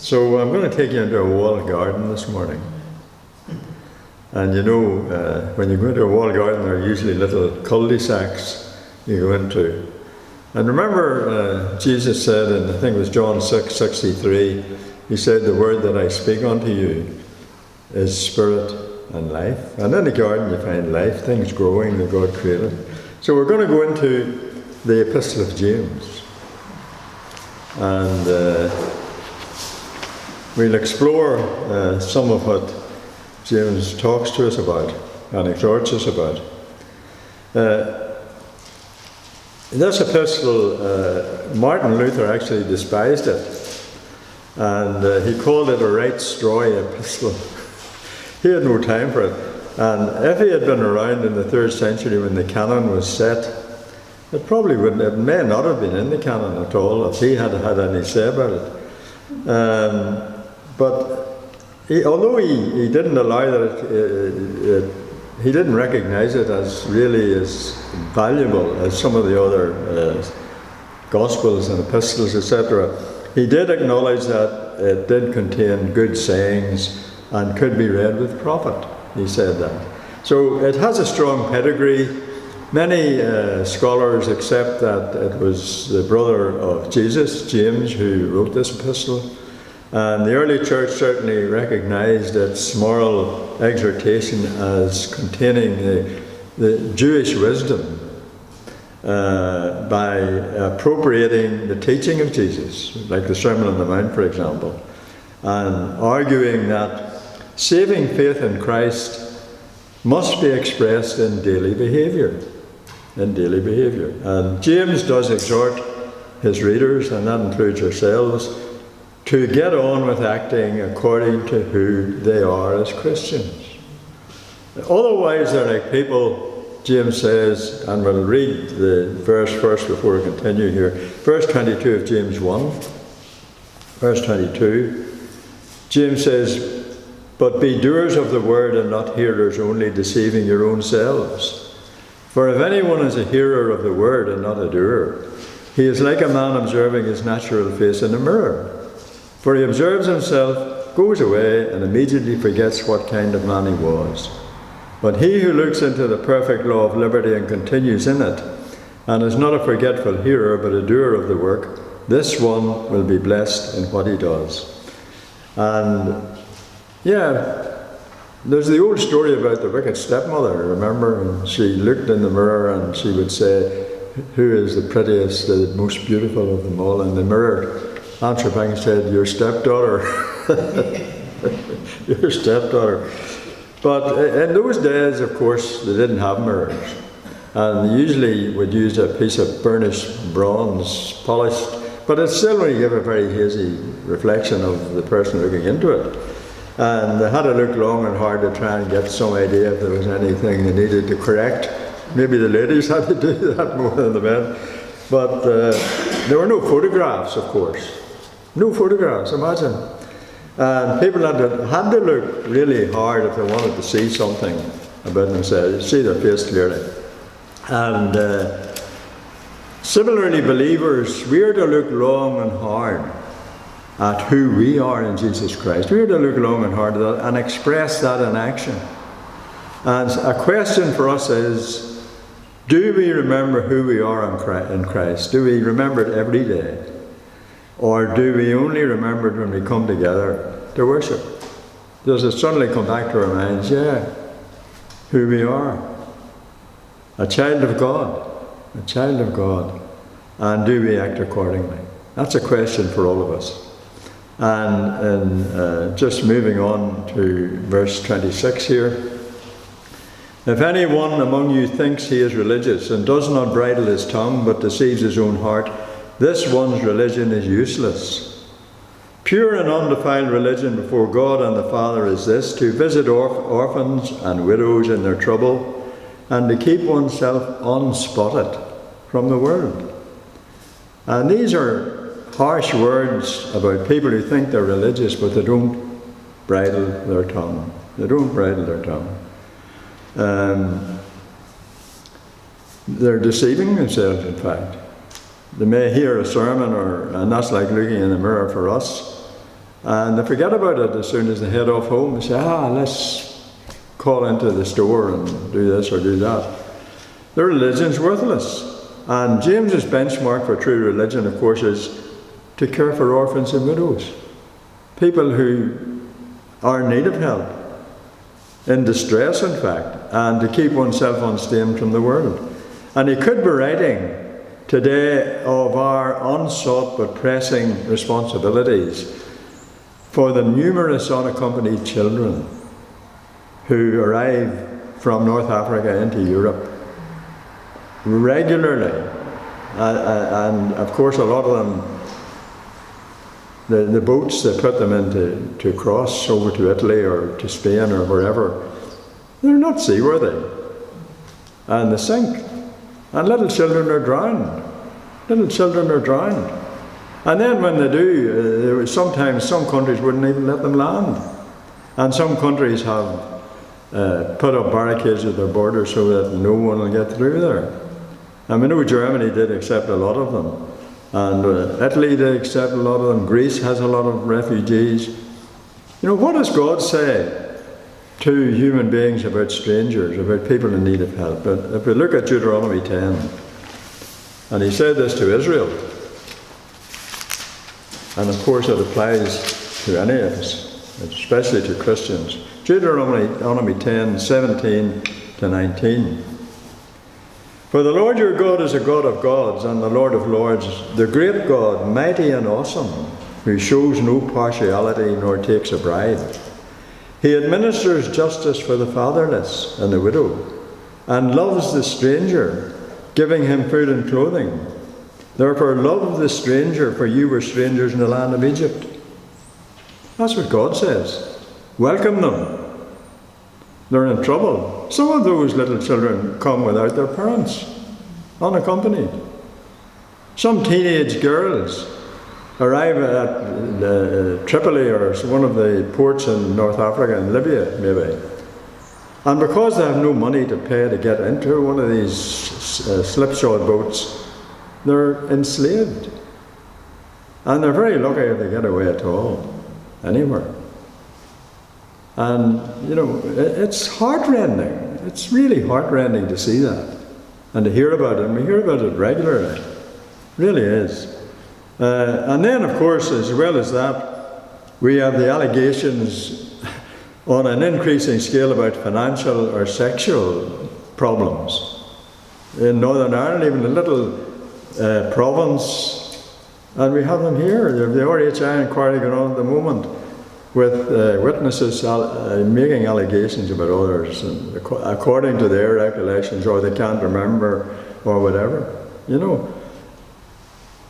So I'm going to take you into a walled garden this morning. And you know, when you go into a walled garden, there are usually little cul-de-sacs you go into. And remember, Jesus said, and I think it was John 6:63, he said, "The word that I speak unto you is spirit and life." And in the garden you find life, things growing that God created. So we're going to go into the Epistle of James. And we'll explore some of what James talks to us about and exhorts us about. This epistle, Martin Luther actually despised it, and he called it a right strawy epistle. He had no time for it, and if he had been around in the 3rd century when the canon was set, it probably wouldn't, it may not have been in the canon at all if he had had any say about it. But although he didn't allow that he didn't recognize it as really as valuable as some of the other Gospels and epistles, etc., he did acknowledge that it did contain good sayings and could be read with profit. He said that. So it has a strong pedigree. Many scholars accept that it was the brother of Jesus, James, who wrote this epistle. And the early church certainly recognized its moral exhortation as containing the Jewish wisdom by appropriating the teaching of Jesus, like the Sermon on the Mount, for example, and arguing that saving faith in Christ must be expressed in daily behaviour. And James does exhort his readers, and that includes ourselves, to get on with acting according to who they are as Christians. Otherwise, they're like people, James says, and we'll read the verse first before we continue here. Verse 22 of James 1. Verse 22. James says, "But be doers of the word and not hearers only, deceiving your own selves. For if anyone is a hearer of the word and not a doer, he is like a man observing his natural face in a mirror. For he observes himself, goes away, and immediately forgets what kind of man he was. But he who looks into the perfect law of liberty and continues in it, and is not a forgetful hearer, but a doer of the work, this one will be blessed in what he does." And there's the old story about the wicked stepmother, remember? And she looked in the mirror and she would say, "Who is the prettiest, the most beautiful of them all?" And the mirror answered back and said, "Your stepdaughter." Your stepdaughter. But in those days, of course, they didn't have mirrors. And they usually would use a piece of burnished bronze, polished, but it still only gave a very hazy reflection of the person looking into it. And they had to look long and hard to try and get some idea if there was anything they needed to correct. Maybe the ladies had to do that more than the men. But there were no photographs, of course. No photographs, imagine. And people had to look really hard if they wanted to see something about themselves, see their face clearly. And similarly, believers, we are to look long and hard at who we are in Jesus Christ. We are to look long and hard at that and express that in action. And a question for us is, do we remember who we are in Christ? Do we remember it every day? Or do we only remember it when we come together to worship? Does it suddenly come back to our minds, who we are? A child of God. A child of God. And do we act accordingly? That's a question for all of us. And just moving on to verse 26 here. "If anyone among you thinks he is religious and does not bridle his tongue but deceives his own heart, this one's religion is useless. Pure and undefiled religion before God and the Father is this, to visit orphans and widows in their trouble, and to keep oneself unspotted from the world." And these are harsh words about people who think they're religious, but they don't bridle their tongue. They don't bridle their tongue. They're deceiving themselves, in fact. They may hear a sermon, and that's like looking in the mirror for us, And they forget about it as soon as they head off home. They say, let's call into the store and do this or do that. Their religion's worthless. And James's benchmark for true religion, of course, is to care for orphans and widows. People who are in need of help, in distress in fact, and to keep oneself unstained from the world. And he could be writing today of our unsought but pressing responsibilities for the numerous unaccompanied children who arrive from North Africa into Europe regularly. And of course a lot of them, the boats they put them into to cross over to Italy or to Spain or wherever, they're not seaworthy. And they sink. And little children are drowned. Little children are drowned. And then when they do, sometimes some countries wouldn't even let them land. And some countries have put up barricades at their borders so that no one will get through there. And we know Germany did accept a lot of them. And Italy did accept a lot of them. Greece has a lot of refugees. You know, what does God say to human beings about strangers, about people in need of help? But if we look at Deuteronomy 10, and he said this to Israel, and of course it applies to any of us, especially to Christians. Deuteronomy 10, 17 to 19. For the Lord your God is a God of gods and the Lord of lords, the great God, mighty and awesome, who shows no partiality nor takes a bribe. He administers justice for the fatherless and the widow, and loves the stranger, giving him food and clothing. Therefore love the stranger, for you were strangers in the land of Egypt. That's what God says. Welcome them. They're in trouble. Some of those little children come without their parents, unaccompanied. Some teenage girls arrive at Tripoli or one of the ports in North Africa, in Libya maybe. And because they have no money to pay to get into one of these slipshod boats, they're enslaved. And they're very lucky if they get away at all, anywhere. And, you know, it's heartrending. It's really heartrending to see that and to hear about it. And we hear about it regularly. It really is. And then, of course, as well as that, we have the allegations on an increasing scale about financial or sexual problems. In Northern Ireland, even a little province, and we have them here. The RHI inquiry going on at the moment with witnesses making allegations about others, and according to their recollections, or they can't remember, or whatever. You know,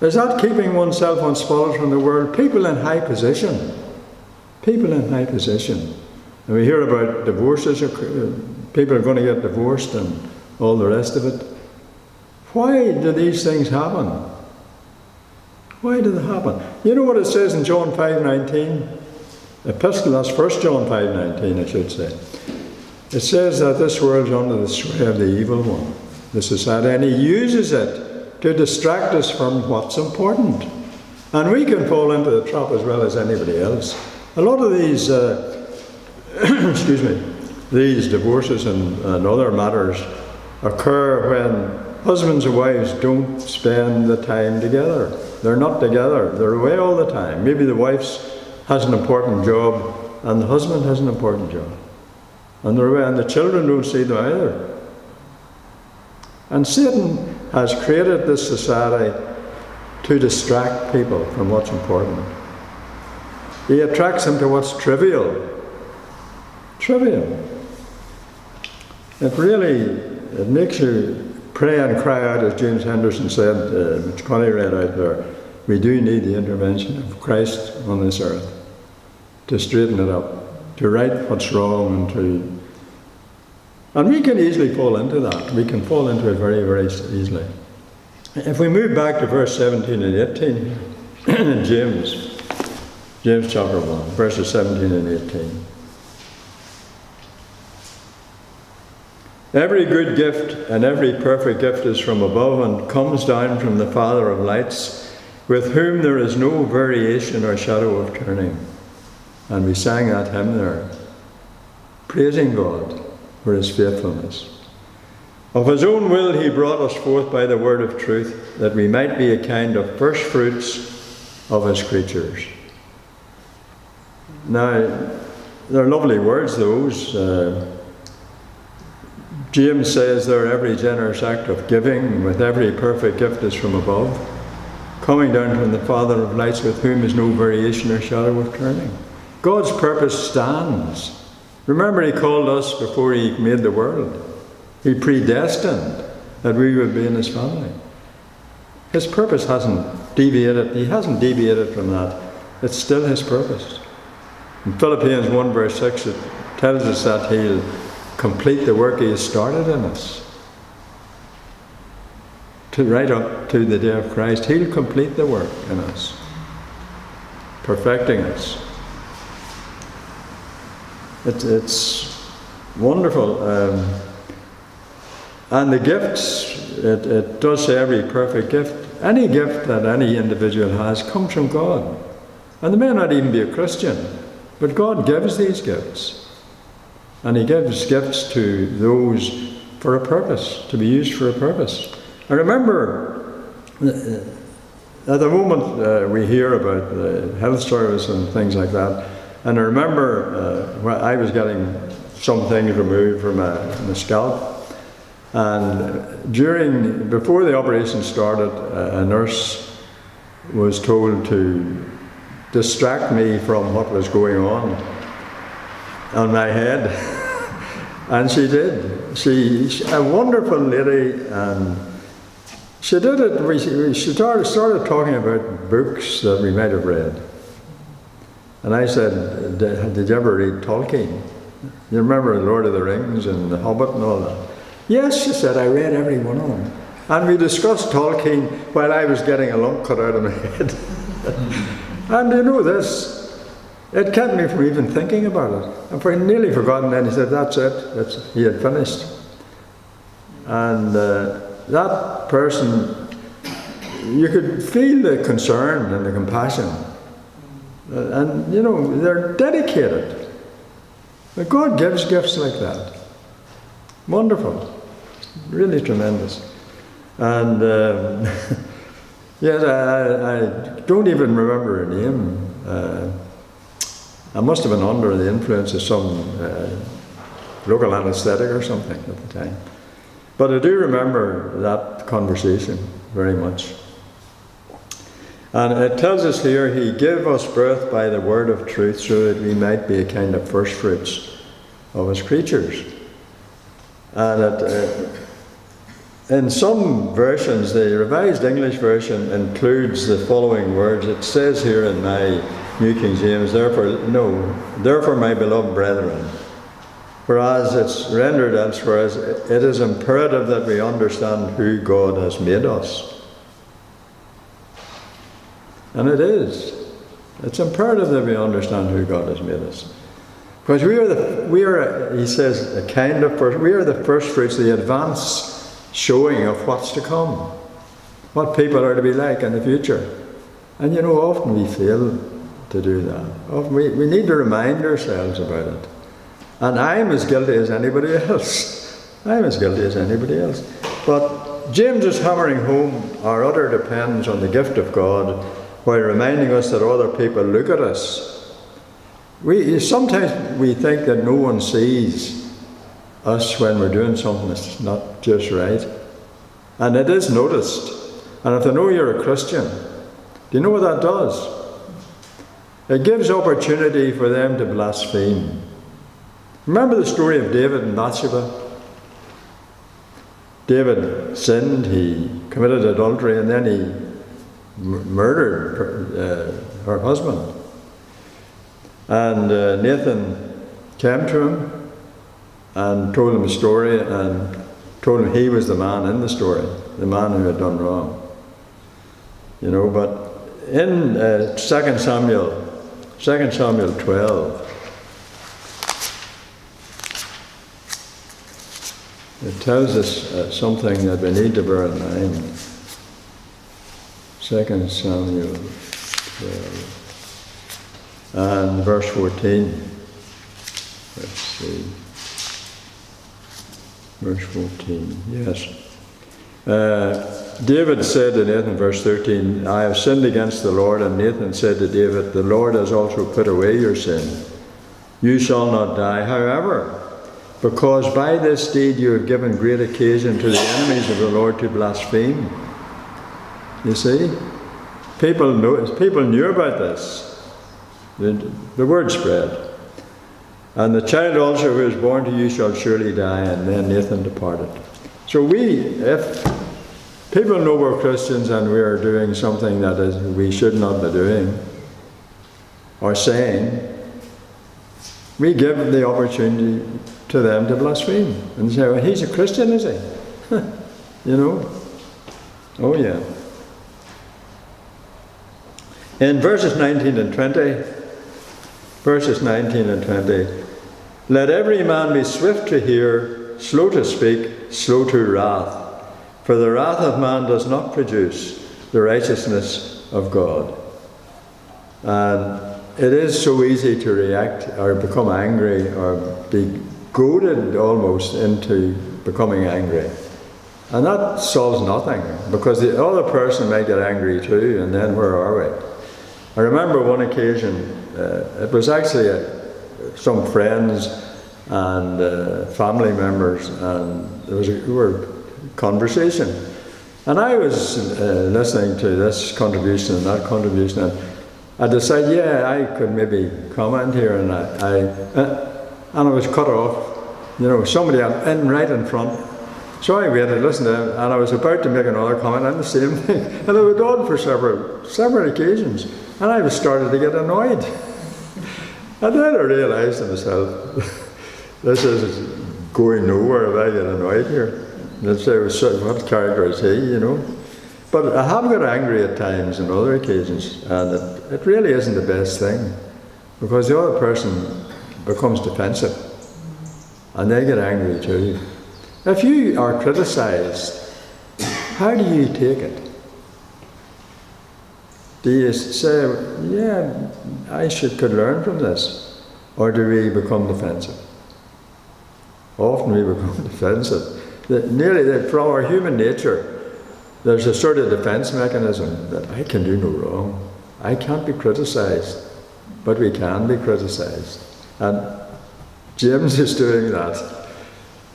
is that keeping oneself unspoiled from the world? People in high position. People in high position. And we hear about divorces, people are going to get divorced and all the rest of it. Why do these things happen? Why do they happen? You know what it says in John 5:19? Epistle, that's 1 John 5:19, I should say. It says that this world is under the sway of the evil one, the society, and he uses it to distract us from what's important. And we can fall into the trap as well as anybody else. A lot of these, excuse me, these divorces and other matters occur when husbands and wives don't spend the time together. They're not together. They're away all the time. Maybe the wife has an important job and the husband has an important job. And they're away, and the children don't see them either. And Satan has created this society to distract people from what's important. He attracts them to what's trivial. Trivial. It makes you pray and cry out, as James Henderson said, which Connie read out there. We do need the intervention of Christ on this earth to straighten it up, to right what's wrong, and we can easily fall into that. We can fall into it very, very easily. If we move back to verse 17 and 18 in James chapter 1, verses 17 and 18. Every good gift and every perfect gift is from above and comes down from the Father of lights, with whom there is no variation or shadow of turning. And we sang that hymn there, praising God for his faithfulness. Of his own will he brought us forth by the word of truth, that we might be a kind of first fruits of his creatures. Now, they're lovely words, those. James says there, every generous act of giving with every perfect gift is from above, coming down from the Father of lights, with whom is no variation or shadow of turning. God's purpose stands. Remember, he called us before he made the world. He predestined that we would be in his family. His purpose hasn't deviated. He hasn't deviated from that. It's still his purpose. In Philippians 1 verse 6, it tells us that he'll complete the work he has started in us. Right up to the day of Christ, he'll complete the work in us, perfecting us. It's wonderful. And the gifts, it does say every perfect gift. Any gift that any individual has comes from God. And they may not even be a Christian, but God gives these gifts. And he gives gifts to those for a purpose, to be used for a purpose. I remember, at the moment we hear about the health service and things like that, and I remember when I was getting some things removed from my scalp, and before the operation started, a nurse was told to distract me from what was going on my head. And she did. She a wonderful lady, and she did it. We started talking about books that we might have read. And I said, did you ever read Tolkien? You remember Lord of the Rings and The Hobbit and all that? Yes, she said, I read every one of them. And we discussed Tolkien while I was getting a lump cut out of my head. And you know this, it kept me from even thinking about it. I'd nearly forgotten. Then he said, that's it. He had finished. And that person, you could feel the concern and the compassion. And, you know, they're dedicated. But God gives gifts like that. Wonderful. Really tremendous. And, yes, I don't even remember her name. I must have been under the influence of some local anesthetic or something at the time. But I do remember that conversation very much. And it tells us here, he gave us birth by the word of truth so that we might be a kind of first fruits of his creatures. And in some versions, the Revised English Version includes the following words. It says here in my New King James, therefore my beloved brethren, whereas it's rendered elsewhere as, it is imperative that we understand who God has made us. And it is. It's imperative that we understand who God has made us. Because he says, a kind of we are the first fruits, the advance showing of what's to come, what people are to be like in the future. And you know, often we fail to do that. Often we need to remind ourselves about it. And I'm as guilty as anybody else. I'm as guilty as anybody else. But James is hammering home our utter dependence on the gift of God, while reminding us that other people look at us. Sometimes we think that no one sees us when we're doing something that's not just right. And it is noticed. And if they know you're a Christian, do you know what that does? It gives opportunity for them to blaspheme. Remember the story of David and Bathsheba? David sinned, he committed adultery, and then he murdered her husband. And Nathan came to him and told him a story and told him he was the man in the story, the man who had done wrong. You know, but in 2 Samuel 12, it tells us something that we need to bear in mind. 2 Samuel 12. and verse 14. Let's see. Verse 14, yes. David said to Nathan, verse 13, I have sinned against the Lord. And Nathan said to David, the Lord has also put away your sin. You shall not die. However, because by this deed you have given great occasion to the enemies of the Lord to blaspheme. You see? People knew about this. The word spread. And the child also who is born to you shall surely die. And then Nathan departed. So if people know we're Christians and we are doing something that we should not be doing or saying, we give the opportunity to them to blaspheme and say, well, he's a Christian, is he? You know? Oh yeah. In verses 19 and 20, let every man be swift to hear, slow to speak, slow to wrath. For the wrath of man does not produce the righteousness of God. And it is so easy to react or become angry or be goaded almost into becoming angry. And that solves nothing, because the other person may get angry too, and then where are we? I remember one occasion, it was actually some friends and family members, and there was a conversation. And I was listening to this contribution and that contribution, and I decided, yeah, I could maybe comment here, and I was cut off. You know, somebody right in front. So I waited, listened to him, and I was about to make another comment on the same thing. And it went on for several occasions. And I was starting to get annoyed. And then I realised to myself, this is going nowhere if I get annoyed here. Let's say, what character is he, you know? But I have got angry at times on other occasions, and it really isn't the best thing, because the other person becomes defensive, and they get angry too. If you are criticised, how do you take it? Do you say, yeah, I could learn from this? Or do we become defensive? Often we become defensive. From our human nature, there's a sort of defense mechanism that I can do no wrong. I can't be criticised, but we can be criticised. And James is doing that.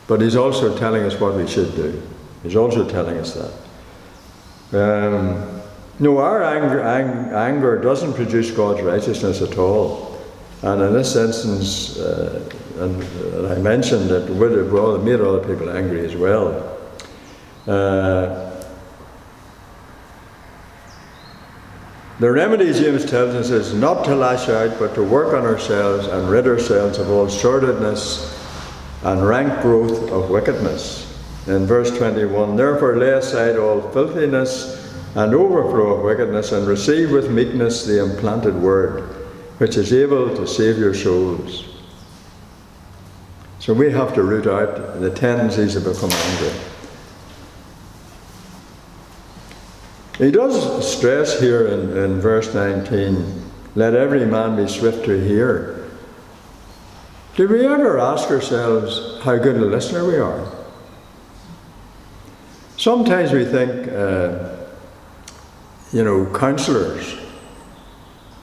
But he's also telling us what we should do. He's also telling us that. No, our anger doesn't produce God's righteousness at all. And in this instance, and I mentioned that it would have made other people angry as well. The remedy, James tells us, is not to lash out, but to work on ourselves and rid ourselves of all sordidness and rank growth of wickedness. In verse 21, therefore lay aside all filthiness and overflow of wickedness, and receive with meekness the implanted word, which is able to save your souls. So we have to root out the tendencies to become angry. He does stress here in verse 19, let every man be swift to hear. Do we ever ask ourselves how good a listener we are? Sometimes we think, counsellors,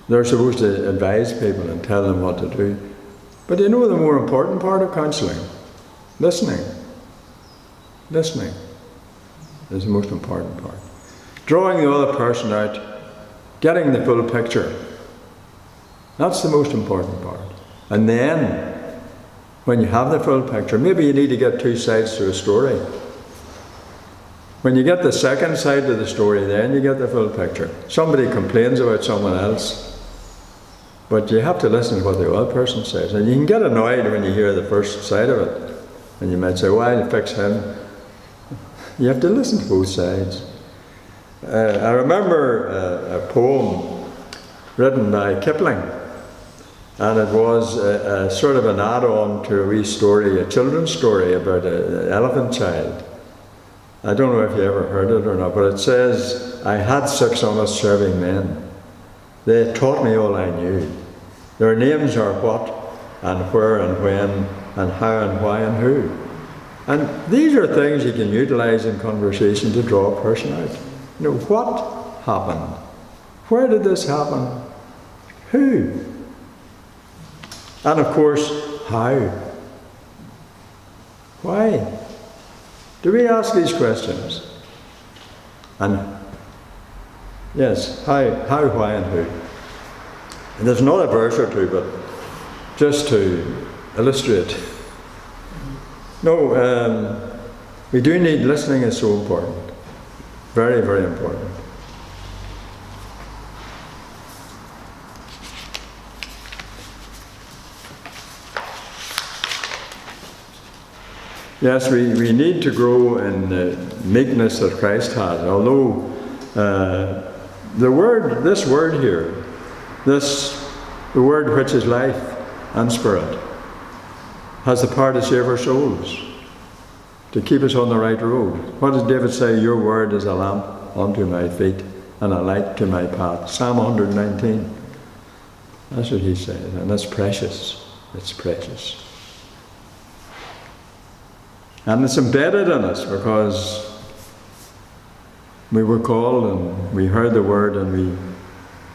they're supposed to advise people and tell them what to do. But the more important part of counselling? Listening. Listening is the most important part. Drawing the other person out, getting the full picture. That's the most important part. And then, when you have the full picture, maybe you need to get two sides to a story. When you get the second side to the story, then you get the full picture. Somebody complains about someone else, but you have to listen to what the other person says. And you can get annoyed when you hear the first side of it. And you might say, well, I'll fix him. You have to listen to both sides. I remember a poem written by Kipling, and it was a sort of an add-on to a wee story, a children's story about an elephant child. I don't know if you ever heard it or not, but it says, I had 6 honest serving men. They taught me all I knew. Their names are what and where and when and how and why and who. And these are things you can utilize in conversation to draw a person out. You know, what happened? Where did this happen? Who? And of course, how? Why? Do we ask these questions? And yes, how, why, and who? And there's another verse or two, but just to illustrate. No, we do need listening is so important. Very, very important. Yes, we need to grow in the meekness that Christ had. Although this word here, the word which is life and spirit, has the power to save our souls, to keep us on the right road. What does David say? Your word is a lamp unto my feet and a light to my path. Psalm 119. That's what he said, and it's precious. It's precious. And it's embedded in us because we were called and we heard the word and we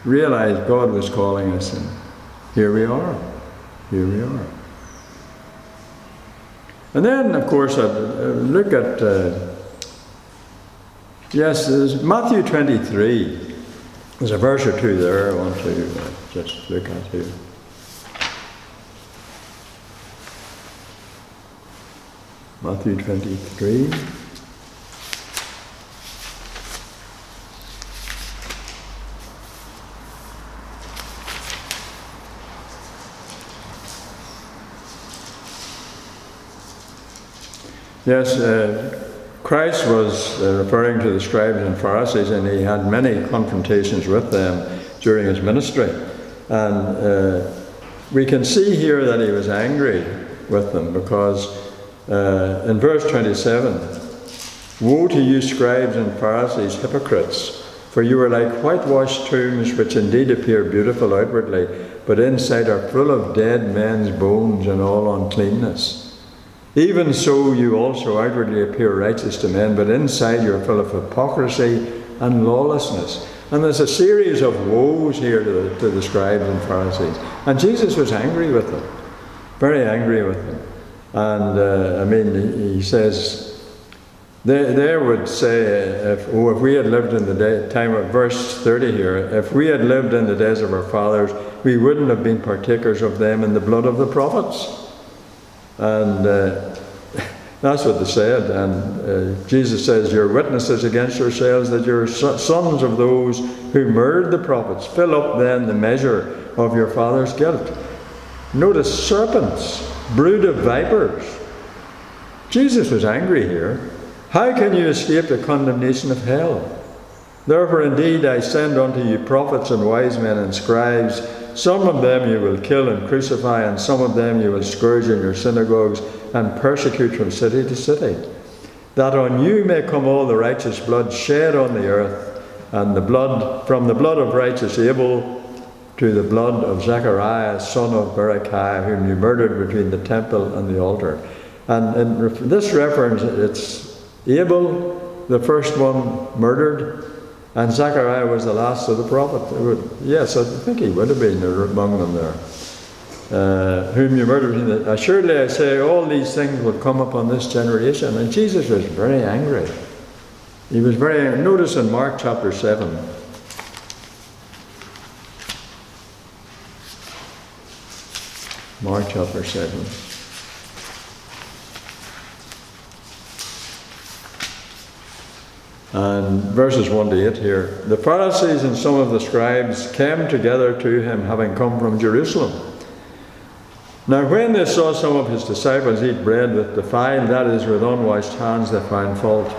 realized God was calling us, and here we are. Here we are. And then, of course, look at, there's Matthew 23. There's a verse or two there I want to just look at here. Matthew 23. Yes, Christ was referring to the scribes and Pharisees, and he had many confrontations with them during his ministry. And we can see here that he was angry with them because in verse 27, woe to you scribes and Pharisees, hypocrites, for you are like whitewashed tombs, which indeed appear beautiful outwardly, but inside are full of dead men's bones and all uncleanness. Even so you also outwardly appear righteous to men, but inside you are full of hypocrisy and lawlessness. And there's a series of woes here to the scribes and Pharisees. And Jesus was angry with them, very angry with them. And he says, they would say, if we had lived in the time of verse 30 here, if we had lived in the days of our fathers, we wouldn't have been partakers of them in the blood of the prophets. And that's what they said. And Jesus says, you're witnesses against yourselves that you're sons of those who murdered the prophets. Fill up then the measure of your father's guilt. Notice serpents, brood of vipers. Jesus was angry here. How can you escape the condemnation of hell? Therefore indeed I send unto you prophets and wise men and scribes. Some of them you will kill and crucify, and some of them you will scourge in your synagogues and persecute from city to city, that on you may come all the righteous blood shed on the earth, and the blood from the blood of righteous Abel to the blood of Zechariah, son of Berechiah, whom you murdered between the temple and the altar. And in this reference, it's Abel, the first one, murdered, and Zechariah was the last of the prophet. Yes, I think he would have been among them there. Whom you murdered. Assuredly I say, all these things will come upon this generation. And Jesus was very angry. He was very angry. Notice in Mark chapter 7. Mark chapter 7. And verses 1 to 8 here. The Pharisees and some of the scribes came together to him, having come from Jerusalem. Now when they saw some of his disciples eat bread with defiled, that is, with unwashed hands, they found fault.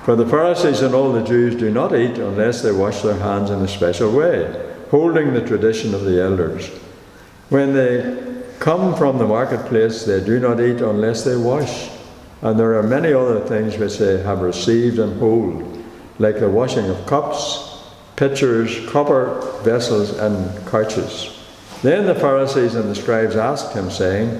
For the Pharisees and all the Jews do not eat unless they wash their hands in a special way, holding the tradition of the elders. When they come from the marketplace, they do not eat unless they wash. And there are many other things which they have received and hold, like the washing of cups, pitchers, copper vessels, and couches. Then the Pharisees and the scribes asked him, saying,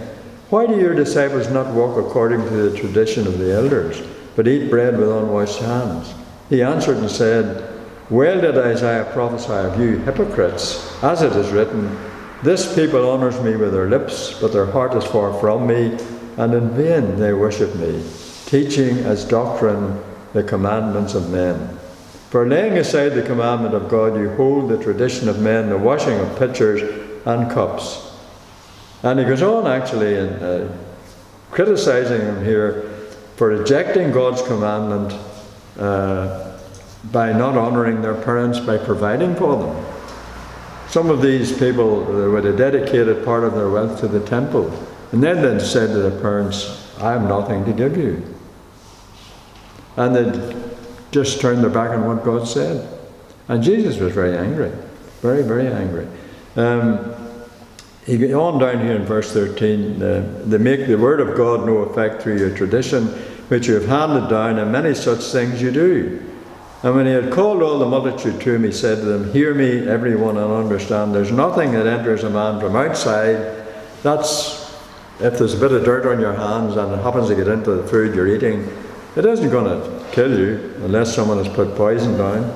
"Why do your disciples not walk according to the tradition of the elders, but eat bread with unwashed hands?" He answered and said, "Well did Isaiah prophesy of you, hypocrites, as it is written, 'This people honours me with their lips, but their heart is far from me, and in vain they worship me, teaching as doctrine the commandments of men. For laying aside the commandment of God, you hold the tradition of men, the washing of pitchers and cups." And he goes on actually in criticising them here for rejecting God's commandment by not honouring their parents by providing for them. Some of these people would have dedicated part of their wealth to the temple, and then said to their parents, "I have nothing to give you." And they'd just turned their back on what God said. And Jesus was very angry, very, very angry. He goes on down here in verse 13, "They make the word of God no effect through your tradition, which you have handed down, and many such things you do." And when he had called all the multitude to him, he said to them, "Hear me, everyone, and understand. There's nothing that enters a man from outside. That's if there's a bit of dirt on your hands and it happens to get into the food you're eating, it isn't going to kill you unless someone has put poison down.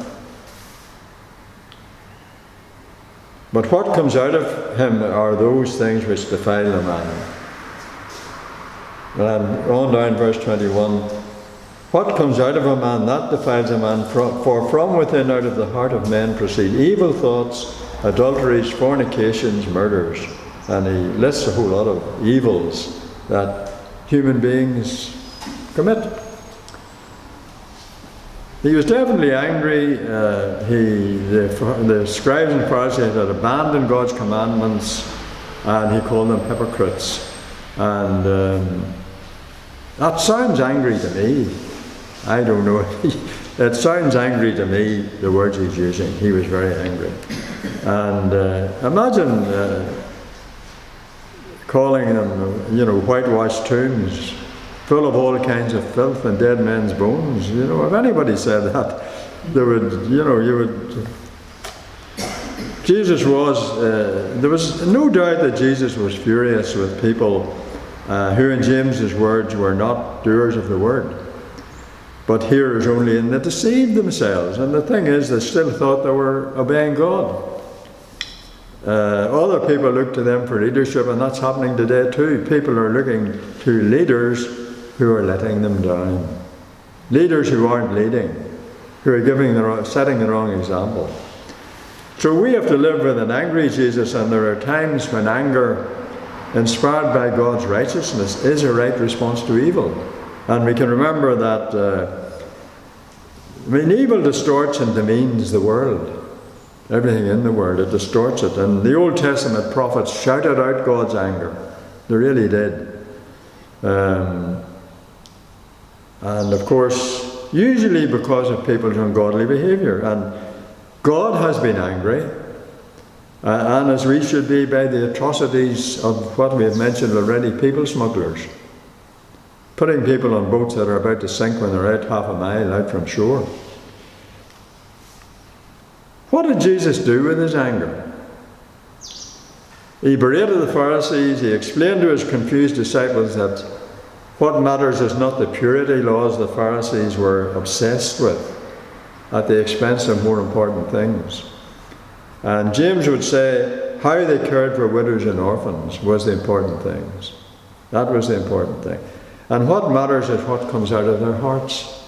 But what comes out of him are those things which defile the man." And on down verse 21. "What comes out of a man, that defiles a man, for from within out of the heart of men proceed evil thoughts, adulteries, fornications, murders." And he lists a whole lot of evils that human beings commit. He was definitely angry. The scribes and Pharisees had abandoned God's commandments, and he called them hypocrites. And that sounds angry to me. I don't know. It sounds angry to me, the words he's using. He was very angry. And imagine calling them, whitewashed tombs, full of all kinds of filth and dead men's bones. If anybody said that, there was no doubt that Jesus was furious with people who, in James's words, were not doers of the word, but hearers only, and they deceived themselves. And the thing is, they still thought they were obeying God. Other people look to them for leadership, and that's happening today too. People are looking to leaders who are letting them down. Leaders who aren't leading, who are setting the wrong example. So we have to live with an angry Jesus, and there are times when anger, inspired by God's righteousness, is a right response to evil. And we can remember that, evil distorts and demeans the world. Everything in the world, it distorts it. And the Old Testament prophets shouted out God's anger. They really did. And of course, usually because of people's ungodly behaviour. And God has been angry, and as we should be, by the atrocities of what we have mentioned already, people smugglers. Putting people on boats that are about to sink when they're out half a mile out from shore. What did Jesus do with his anger? He berated the Pharisees. He explained to his confused disciples that what matters is not the purity laws the Pharisees were obsessed with at the expense of more important things. And James would say how they cared for widows and orphans was the important things. That was the important thing. And what matters is what comes out of their hearts,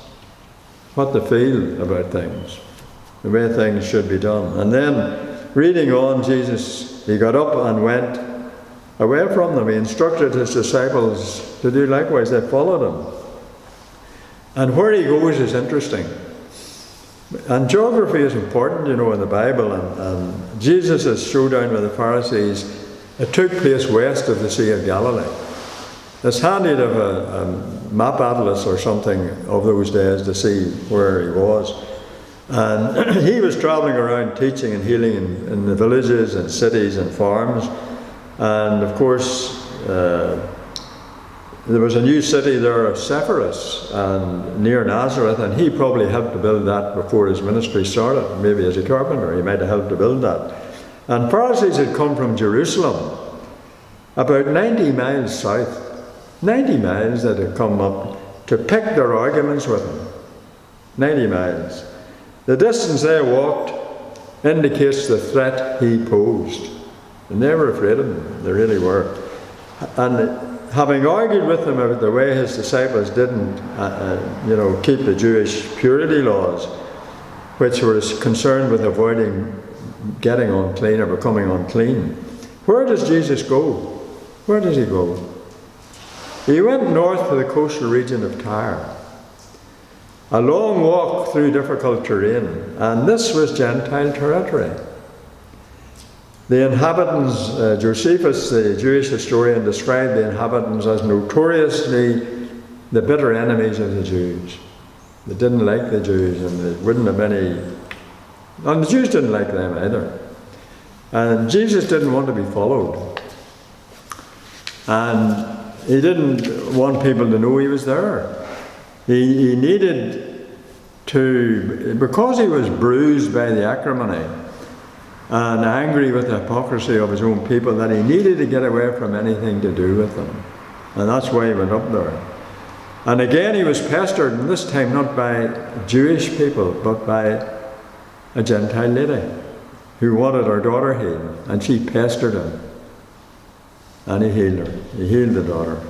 what they feel about things, the way things should be done. And then, reading on, Jesus, he got up and went away from them. He instructed his disciples to do likewise. They followed him. And where he goes is interesting. And geography is important, in the Bible. And Jesus' showdown with the Pharisees, it took place west of the Sea of Galilee. It's handy to have a map atlas or something of those days to see where he was. And he was travelling around teaching and healing in the villages and cities and farms. And of course, there was a new city there of Sepphoris and near Nazareth, and he probably helped to build that before his ministry started. Maybe as a carpenter, he might have helped to build that. And Pharisees had come from Jerusalem, about 90 miles south. 90 miles that had come up to pick their arguments with him. 90 miles. The distance they walked indicates the threat he posed. And they were afraid of him. They really were. And having argued with them about the way his disciples didn't, keep the Jewish purity laws, which were concerned with avoiding getting unclean or becoming unclean, where does Jesus go? Where does he go? He went north to the coastal region of Tyre. A long walk through difficult terrain, and this was Gentile territory. The inhabitants, Josephus, the Jewish historian, described the inhabitants as notoriously the bitter enemies of the Jews. They didn't like the Jews, and they wouldn't have any, and the Jews didn't like them either. And Jesus didn't want to be followed. And he didn't want people to know he was there. He needed to, because he was bruised by the acrimony and angry with the hypocrisy of his own people, that he needed to get away from anything to do with them. And that's why he went up there. And again he was pestered, and this time not by Jewish people, but by a Gentile lady who wanted her daughter healed, and she pestered him. And he healed her. He healed the daughter.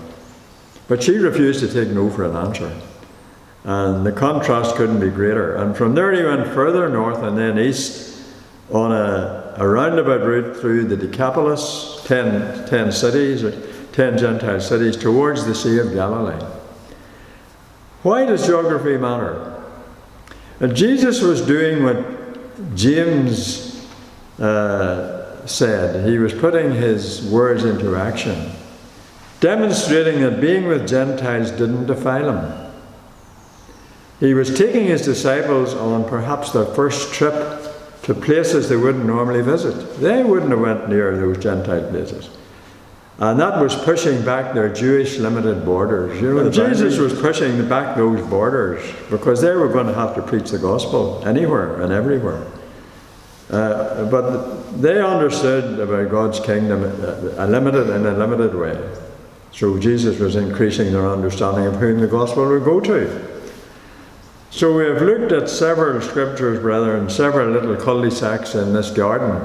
But she refused to take no for an answer. And the contrast couldn't be greater. And from there he went further north and then east on a roundabout route through the Decapolis, 10 cities, or 10 Gentile cities, towards the Sea of Galilee. Why does geography matter? And Jesus was doing what James said. He was putting his words into action, demonstrating that being with Gentiles didn't defile him. He was taking his disciples on perhaps their first trip to places they wouldn't normally visit. They wouldn't have went near those Gentile places. And that was pushing back their Jewish limited borders. Jesus was pushing back those borders because they were going to have to preach the gospel anywhere and everywhere. But they understood about God's kingdom in a limited way. So Jesus was increasing their understanding of whom the gospel would go to. So we have looked at several scriptures, brethren, several little cul-de-sacs in this garden,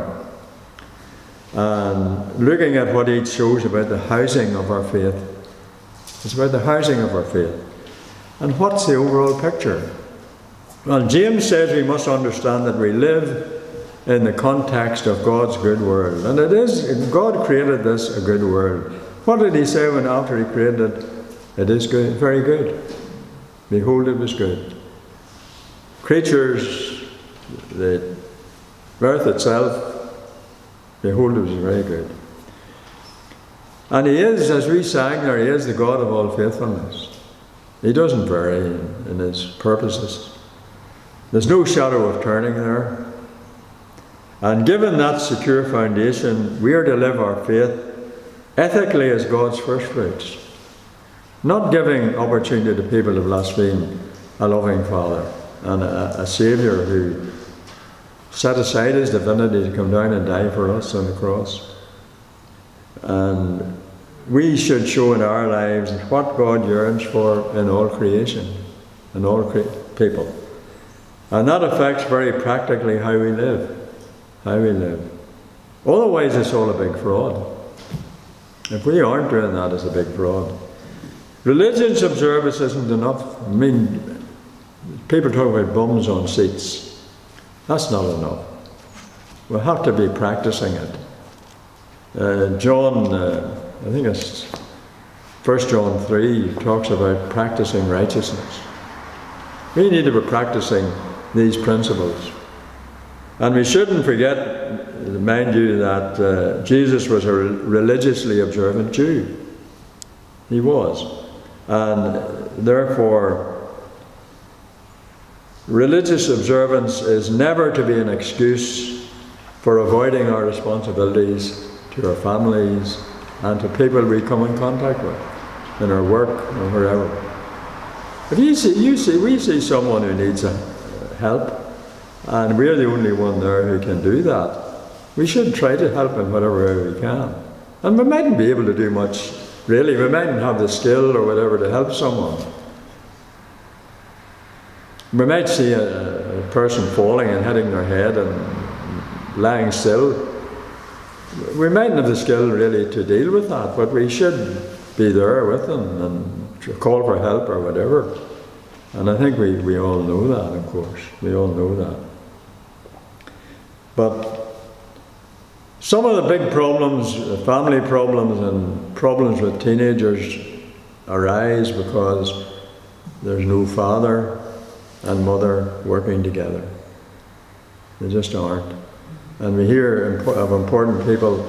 and looking at what each shows about the housing of our faith. It's about the housing of our faith. And what's the overall picture? Well, James says we must understand that we live in the context of God's good world. And it is, God created this a good world. What did he say when after he created it? It is good, very good. Behold, it was good. Creatures, the earth itself, behold, it was very good. And he is, as we sang there, he is the God of all faithfulness. He doesn't vary in his purposes. There's no shadow of turning there. And given that secure foundation, we are to live our faith ethically as God's first fruits, not giving opportunity to people to blaspheme a loving Father and a Saviour who set aside his divinity to come down and die for us on the cross. And we should show in our lives what God yearns for in all creation, in all people. And that affects very practically how we live. Otherwise it's all a big fraud. If we aren't doing that, it's a big fraud. Religion's observance isn't enough. I mean, people talk about bums on seats. That's not enough. We'll have to be practicing it. John, I think it's 1 John 3, talks about practicing righteousness. We need to be practicing these principles. And we shouldn't forget, mind you, that Jesus was a religiously observant Jew. He was. And therefore, religious observance is never to be an excuse for avoiding our responsibilities to our families and to people we come in contact with, in our work or wherever. If we see someone who needs help, and we're the only one there who can do that, We should try to help in whatever way we can. And we mightn't be able to do much, really. We mightn't have the skill or whatever to help someone. We might see a person falling and hitting their head and lying still. We mightn't have the skill really to deal with that, but we should be there with them and call for help or whatever. And I think we all know that, of course. We all know that. But some of the big problems, family problems and problems with teenagers arise because there's no father and mother working together. They just aren't. And we hear of important people.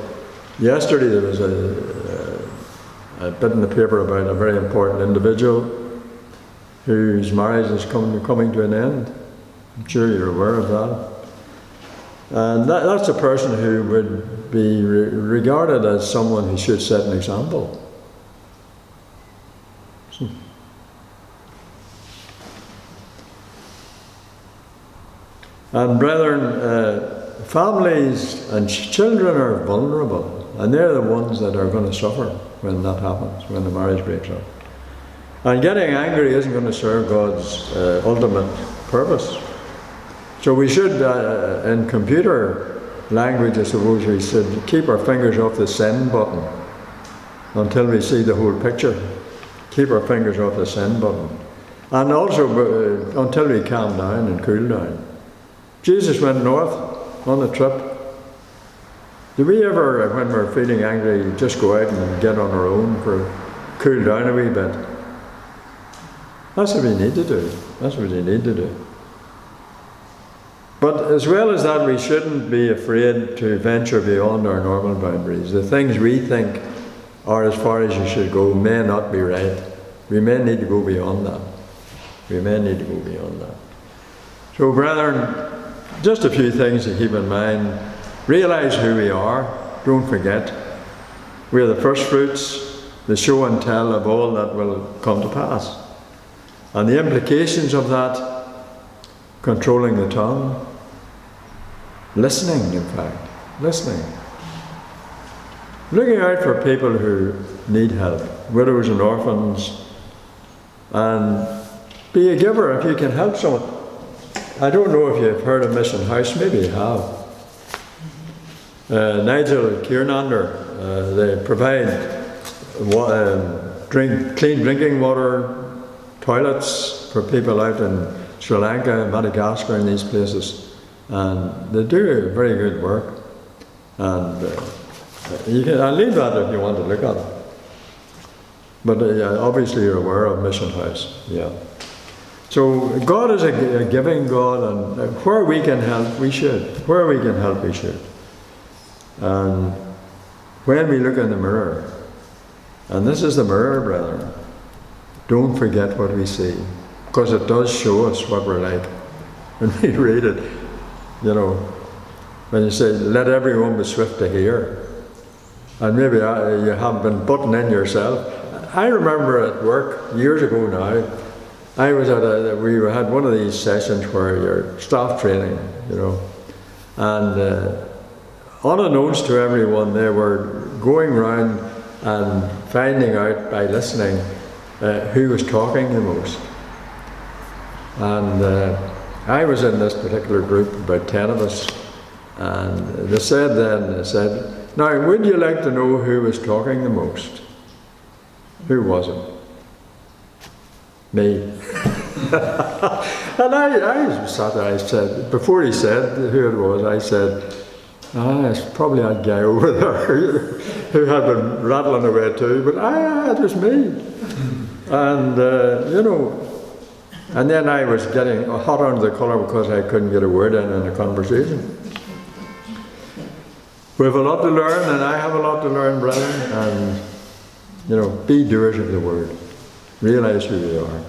Yesterday there was a bit in the paper about a very important individual whose marriage is coming to an end. I'm sure you're aware of that. And that's a person who would be regarded as someone who should set an example. And brethren, families and children are vulnerable, and they're the ones that are going to suffer when that happens, when the marriage breaks up. And getting angry isn't going to serve God's ultimate purpose. So we should, in computer language, I suppose we should keep our fingers off the send button until we see the whole picture. Keep our fingers off the send button. And also until we calm down and cool down. Jesus went north on a trip. Do we ever, when we're feeling angry, just go out and get on our own for cool down a wee bit? That's what we need to do. That's what we need to do. But as well as that, we shouldn't be afraid to venture beyond our normal boundaries. The things we think are as far as you should go may not be right. We may need to go beyond that. We may need to go beyond that. So brethren, just a few things to keep in mind. Realize who we are. Don't forget. We are the first fruits, the show and tell of all that will come to pass. And the implications of that: controlling the tongue, listening, in fact, listening. Looking out for people who need help, widows and orphans, and be a giver if you can help someone. I don't know if you've heard of Mission House, maybe you have. Nigel Kiernander, they provide clean drinking water, toilets for people out in Sri Lanka, Madagascar, and these places. And they do very good work. And I'll leave that if you want to look at it. But obviously you're aware of Mission House, yeah. So God is a giving God, and where we can help, we should. Where we can help, we should. And when we look in the mirror, and this is the mirror, brethren, don't forget what we see, because it does show us what we're like. When we read it, you know, when you say, let everyone be swift to hear, and maybe you haven't been putting in yourself. I remember at work, years ago now, I was we had one of these sessions where you're staff training, you know, and unbeknownst to everyone, they were going around and finding out by listening who was talking the most. And I was in this particular group, about 10 of us, and they said, now would you like to know who was talking the most? Who was it? Me. And I sat there, I said, before he said who it was, I said, it's probably that guy over there who had been rattling away too, but it was me. And, you know, and then I was getting hot under the collar because I couldn't get a word in a conversation. We have a lot to learn, and I have a lot to learn, brethren, and, you know, be doers of the word. Realize who we are.